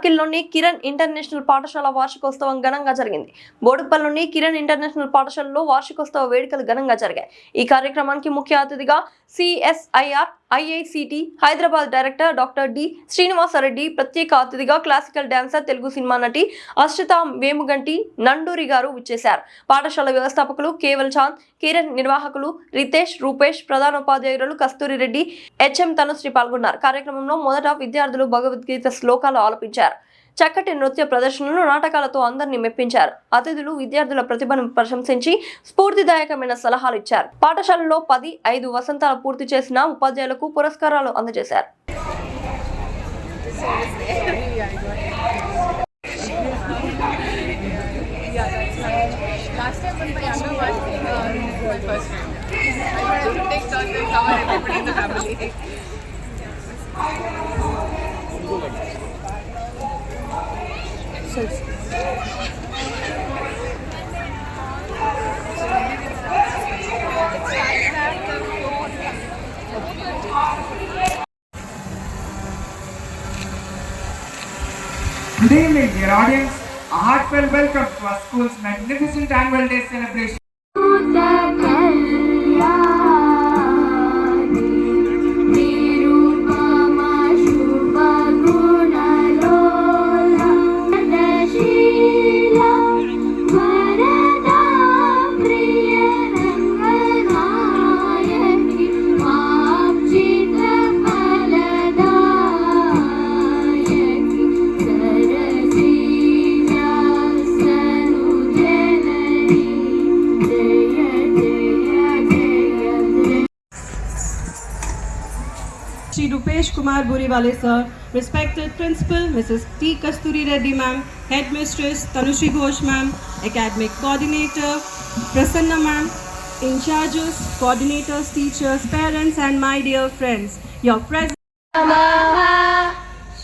సర్కిల్లోని Kiran international పాఠశాల వార్షికోత్సవం ఘనంగా జరిగింది. బోడుపల్లిలోని కిరణ్ ఇంటర్నేషనల్ పాఠశాలలో వార్షికోత్సవ వేడుకలు ఘనంగా జరిగాయి. ఈ కార్యక్రమానికి ముఖ్య అతిథిగా CSIR IICT Hyderabad director doctor D Srinivasa Reddy, ప్రత్యేక అతిథిగా క్లాసికల్ డాన్సర్, తెలుగు సినిమా నటి అశ్రిత వేముగంటి నండూరి గారు విచ్చేశారు. పాఠశాల వ్యవస్థాపకులు కేవల్ చాంద్, కిరణ్ నిర్వాహకులు రితేష్, రూపేష్, ప్రధానోపాధ్యాయులు కస్తూరి రెడ్డి, హెచ్ఎం తనుశ్రీ పాల్గొన్నారు. కార్యక్రమంలో మొదట విద్యార్థులు భగవద్గీత శ్లోకాలు ఆలపించారు. చక్కటి నృత్య ప్రదర్శనలు, నాటకాలతో అందరినీ మెప్పించారు. అతిథులు విద్యార్థుల ప్రతిభను ప్రశంసించి స్ఫూర్తిదాయకమైన సలహాలు ఇచ్చారు. పాఠశాలలో 5 వసంతాలు పూర్తి చేసిన ఉపాధ్యాయులకు పురస్కారాలు అందజేశారు. Good evening, dear audience. A heartfelt welcome to our school's magnificent annual day celebration. Shri Rupesh Kumar Buriwale sir, respected principal Mrs. T. Kasturi Reddy ma'am, headmistress Tanushri Ghosh ma'am, academic coordinator Prasanna ma'am, in charges, coordinators, teachers, parents and my dear friends, your presence.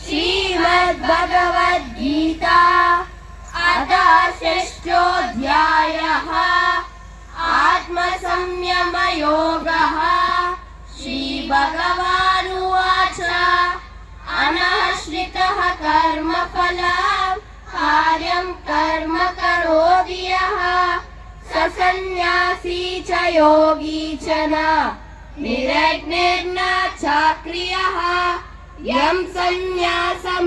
Srimad Bhagavad Gita Adha Shashtodhyayah Atma Samyama Yogaha Shri Bhagavanuvacha Anahashritaha karma phalam karyam karma karodi yaha sasannyasi cha yogi chana niragnirna chakriyaha yam sannyasam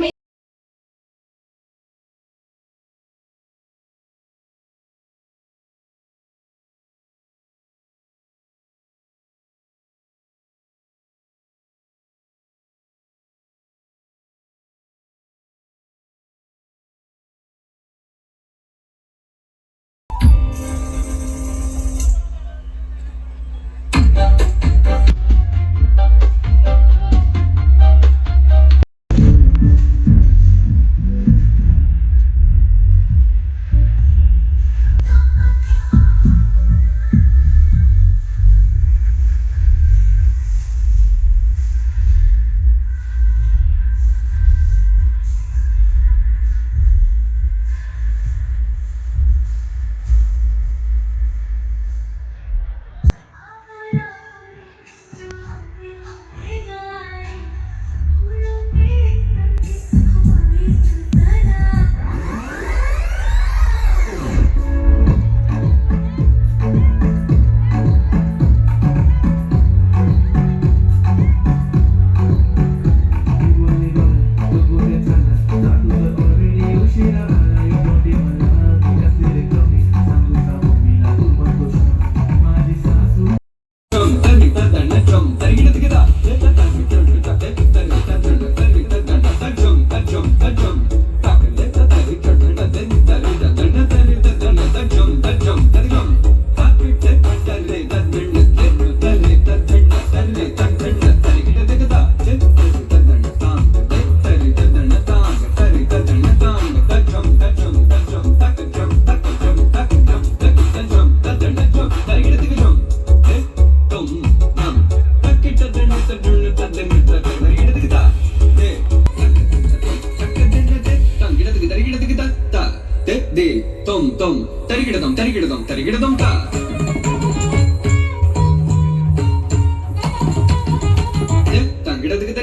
తరిగిడదం తా తరిగిడదం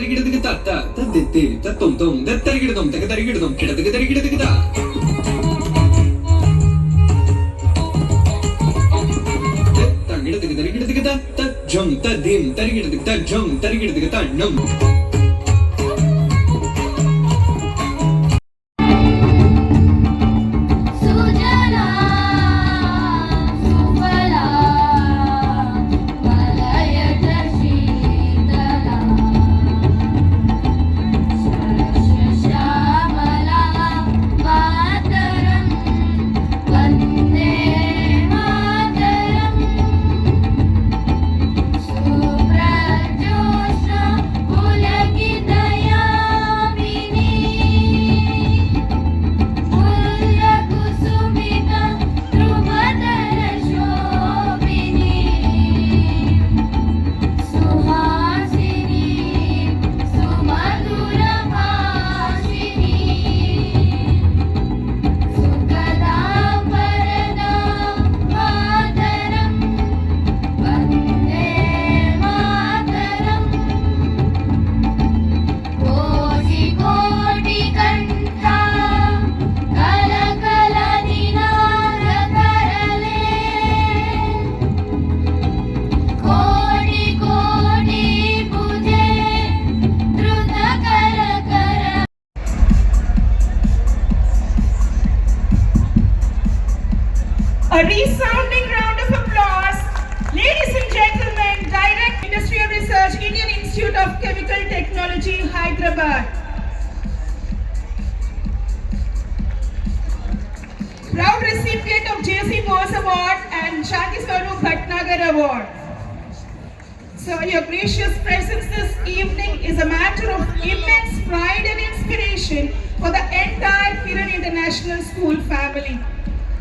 తరిగిడదిగి తత్త తద్దిత్తి తత్తం తం దత్తరిగిడదం తగ తరిగిడదం కిడదిగి తరిగిడదిగి తా తగిడదిగి తరిగిడదిగి తత్త జం తద్దిం తరిగిడదిగి తజ్జం తరిగిడదిగి తన్నం సుజలా సుఫలా మలయజ శీతలా శ్యామలా మాతరం వందే మాతరం సుప్రజోష పులకితయామిని పుల్లకుసుమిత ధ్రువదర శోభిని సుహాసిని సుమధుర భాషిని సుఖదా వరదా మాతరం వందే మాతరం కోటి కోటి కంఠ కల కల నినాద కరలే కోటి కోటి భుజే ధృత కర కర A resounding round of applause. Ladies and gentlemen, Direct Industrial Research, Indian Institute of Chemical Technology, Hyderabad. Proud recipient of JC Bose Award and Shanti Swaroop Bhatnagar Award. So your gracious presence this evening is a matter of immense pride and inspiration for the entire Kiran International School family.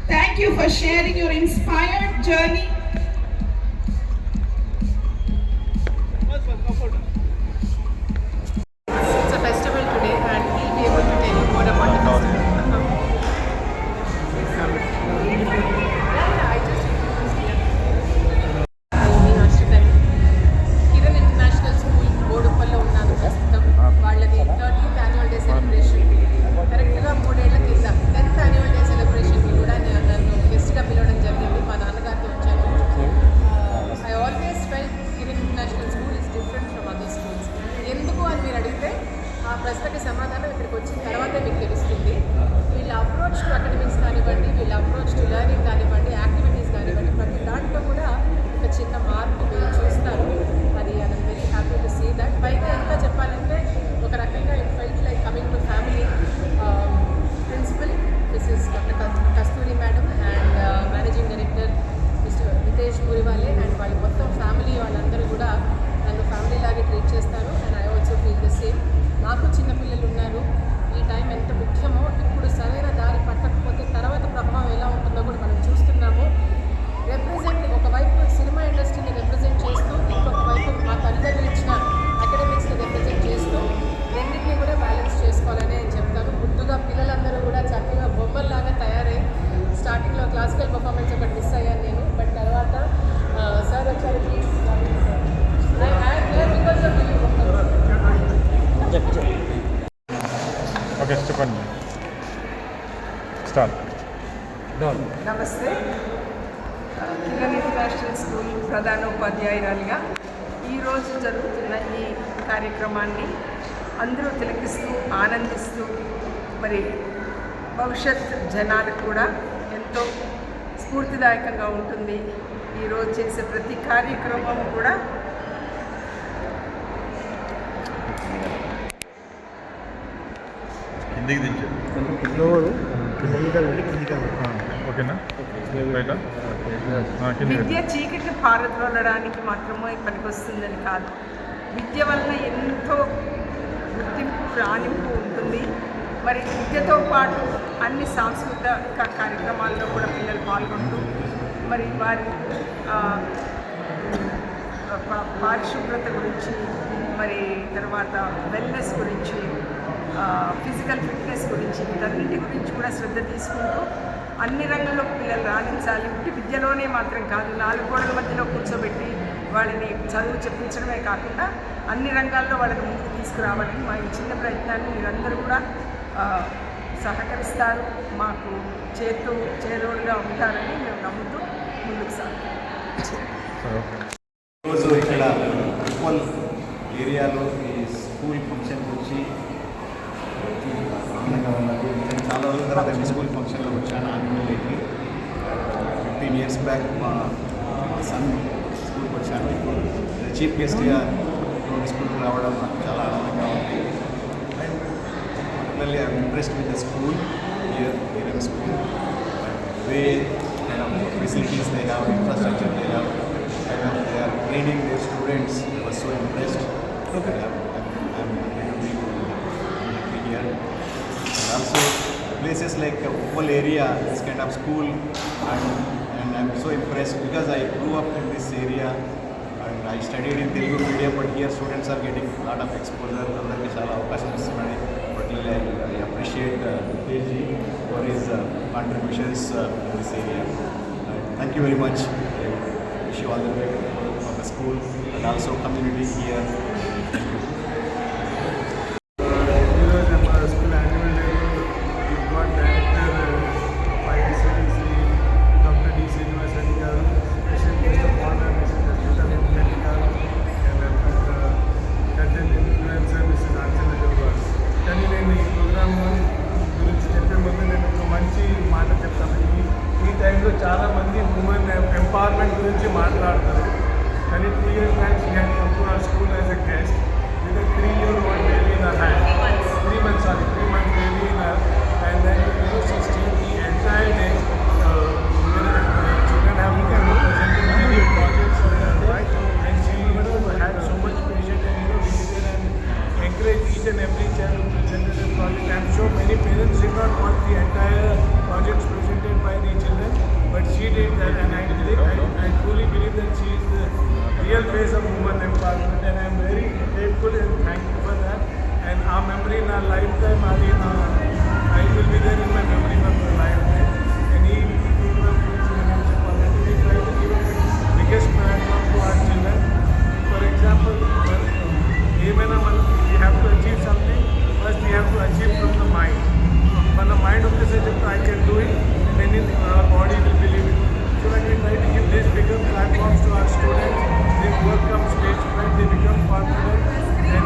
Thank you for sharing your inspired journey. It's a festival today and we'll be able to tell you more about the festival. I just introduced here. మీ hostel Kiran international school బోడుప్పల్లో ఉన్నాను ప్రస్తుతం. వాళ్ళది 30th annual day celebration కరెక్ట్గా 3 ఏళ్ల కింద 10th annual day సెలబ్రేషన్కి కూడా నన్ను గెస్ట్గా పిలవడం జరిగింది. మా నాన్నగారితో వచ్చాను. I always felt Kiran international school is different from other schools. ఎందుకు అని మీరు అడిగితే ఆ ప్రశ్నకి సమాధానం ఇక్కడికి వచ్చిన తర్వాతే మీకు తెలుస్తుంది. వీళ్ళ అప్రోచ్ టు అకాడమిక్స్ కానివ్వండి, వీళ్ళ అప్రోచ్ టు లెర్నింగ్ కానివ్వండి, యాక్టివిటీస్ కానివ్వండి, ప్రతి దాంట్లో కూడా ఒక చిన్న మార్పు మీరు చూస్తారు. అది I'm very happy to see that. పైగా ఇంకా చెప్పాలంటే ఒక రకంగా it felt like coming to family. Principal missus doctor Kasturi madam and managing director mister Nitesh Murivale and వాళ్ళ మొత్తం ఫ్యామిలీ వాళ్ళందరూ కూడా నన్ను ఫ్యామిలీ లాగే ట్రీట్ చేస్తారు. And I also feel the same. నాకు చిన్నపిల్లలు ఉన్నారు. ఈ టైం ఎంత ముఖ్యమో ఇప్పుడు సరైన దారి పట్టకపోతే తర్వాత ప్రభావం ఎలా ఉంటుందో కూడా మనం చూస్తున్నాము. రిప్రజెంట్ ఒకవైపు సినిమా ఇండస్ట్రీని రిప్రజెంట్ చేస్తూ, ఇంకొక వైపు మా తల్లిదండ్రులు ఇచ్చిన అకాడమిక్స్ని రిప్రజెంట్ చేస్తూ రెండింటినీ కూడా బ్యాలెన్స్ చేసుకోవాలని నేను చెప్తాను. ముందుగా పిల్లలందరూ కూడా చక్కగా బొమ్మల్లాగా తయారై స్టార్టింగ్లో క్లాసికల్ పర్ఫార్మెన్స్ ఒకటి మిస్ అయ్యాను నేను. బట్ తర్వాత సార్ వచ్చారు ప్లీజ్ బికాస్ ఆఫ్ ఓకే చెప్పండి స్టార్ట్. నమస్తే. కిరణ్ ఇంటర్నేషనల్ స్కూల్ ప్రధానోపాధ్యాయురాలిగా ఈరోజు జరుగుతున్న ఈ కార్యక్రమాన్ని అందరూ తిలకిస్తూ ఆనందిస్తూ మరి భవిష్యత్ జనాలకు కూడా ఎంతో స్ఫూర్తిదాయకంగా ఉంటుంది. ఈరోజు చేసే ప్రతి కార్యక్రమం కూడా కిందికి దించారు ఓకేనా బయట విద్య చీకటి పారద్రోలడానికి మాత్రమే పనికొస్తుందని కాదు, విద్య వలన ఎంతో గుర్తింపు రాణింపు ఉంటుంది. మరి విద్యతో పాటు అన్ని సాంస్కృతిక కార్యక్రమాల్లో కూడా పిల్లలు పాల్గొంటూ మరి వారి పారిశుభ్రత గురించి, మరి తర్వాత వెల్నెస్ గురించి, ఫిజికల్ ఫిట్నెస్ గురించి, వీటన్నిటి గురించి కూడా శ్రద్ధ తీసుకుంటూ అన్ని రంగాల్లో పిల్లలు రాణించాలి. విద్యలోనే మాత్రం కాదు, 4 గోడల మధ్యలో కూర్చోబెట్టి వాళ్ళని చదువు చెప్పించడమే కాకుండా అన్ని రంగాల్లో వాళ్ళని ముందుకు తీసుకురావాలని మా ఈ చిన్న ప్రయత్నాన్ని మీరందరూ కూడా సహకరిస్తారు, మాకు చేదోడుగా ఉంటారని మేము నమ్ముతూ ముందుకు సాగుతాం. ఈరోజు ఇక్కడ ఉప్పల్ ఏరియాలో ఈ స్కూల్ ఫంక్షన్ గురించి ఆనందంగా ఉన్నది. నేను చాలా రోజుల తర్వాత ఈ స్కూల్ ఫంక్షన్లో వచ్చాను అనుకునేకి. 15 years బ్యాక్ మా సన్ స్కూల్కి వచ్చాను. ఇప్పుడు చీఫ్ గెస్ట్గా స్కూల్కి రావడం నాకు చాలా ఆనందంగా ఉంది. And particularly I'm interest with the school here school way facilities they have, infrastructure they have, and they are training their students. I was so impressed. Okay. I'm happy to be here. And also places like Uppal area, this kind of school, and I'm so impressed because I grew up in this area and I studied in Telugu medium, but here students are getting a lot of exposure. అందరికీ చాలా అవకాశం ఇస్తున్నాయి. Particularly I appreciate Teji for his contributions in this area. Thank you very much. I wish you all the best for the school and also community here. Thank you. School annual day got director ICDC doctor D. Srinivasareddy గారు, special guest of honour missus Reddy గారు, content influencer Mrs ఆర్చన గారు. కానీ నేను ఈ programme గురించి చెప్పే ముందు నేను ఒక మంచి మాట చెప్తాను. ఈ టైంలో చాలామంది ఉమెన్ ఎంపవర్మెంట్ గురించి మాట్లాడతారు. కానీ 2 years back she had come to our school as a guest with a 3-year-old baby in her hand. 3 months baby in her, and then she stayed the entire day. Children have become representing many projects right, and she had so much patience and visited and encouraged each and every child who presented a project. I'm sure many parents did not watch the entire projects presented by the children, but she did that, and I truly believe that she is the real face of women empowerment, and I'm very grateful and thankful for that. And our memory in our lifetime, I will be there in my memory for my lifetime. And he program we try to give a biggest platform to our children. For example, even we have to achieve something, first we have to achieve from the mind. When the mind of the subject, I can do it, then our body will believe it. So when we try to give these bigger platforms to our students, they overcome stage fright, they become confident, and